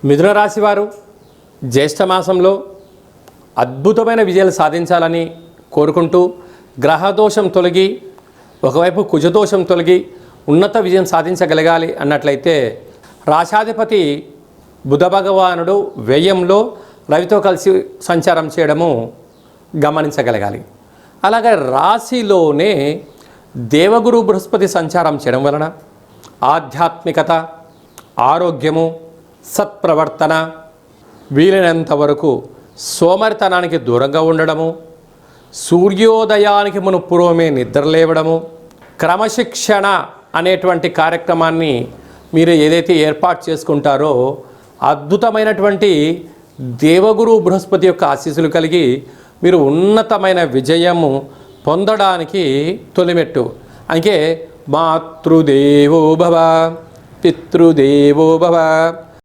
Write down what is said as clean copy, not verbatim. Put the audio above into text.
మిథున రాశి వారు జ్యేష్ఠమాసంలో అద్భుతమైన విజయాలు సాధించాలని కోరుకుంటూ గ్రహదోషం తొలగి ఒకవైపు కుజదోషం తొలగి ఉన్నత విజయం సాధించగలగాలి అన్నట్లయితే రాశాధిపతి బుధ భగవానుడు వ్యయంలో రవితో కలిసి సంచారం చేయడము గమనించగలగాలి. అలాగే రాశిలోనే దేవగురు బృహస్పతి సంచారం చేయడం వలన ఆధ్యాత్మికత, ఆరోగ్యము, సత్ప్రవర్తన, వీలైనంత వరకు సోమరితనానికి దూరంగా ఉండడము, సూర్యోదయానికి పూర్వమే నిద్రలేవడము, క్రమశిక్షణ అనేటువంటి కార్యక్రమాన్ని మీరు ఏదైతే ఏర్పాటు చేసుకుంటారో అద్భుతమైనటువంటి దేవగురు బృహస్పతి యొక్క ఆశీస్సులు కలిగి మీరు ఉన్నతమైన విజయము పొందడానికి తొలిమెట్టు. అందుకే మాతృదేవో భవ, పితృదేవో భవ,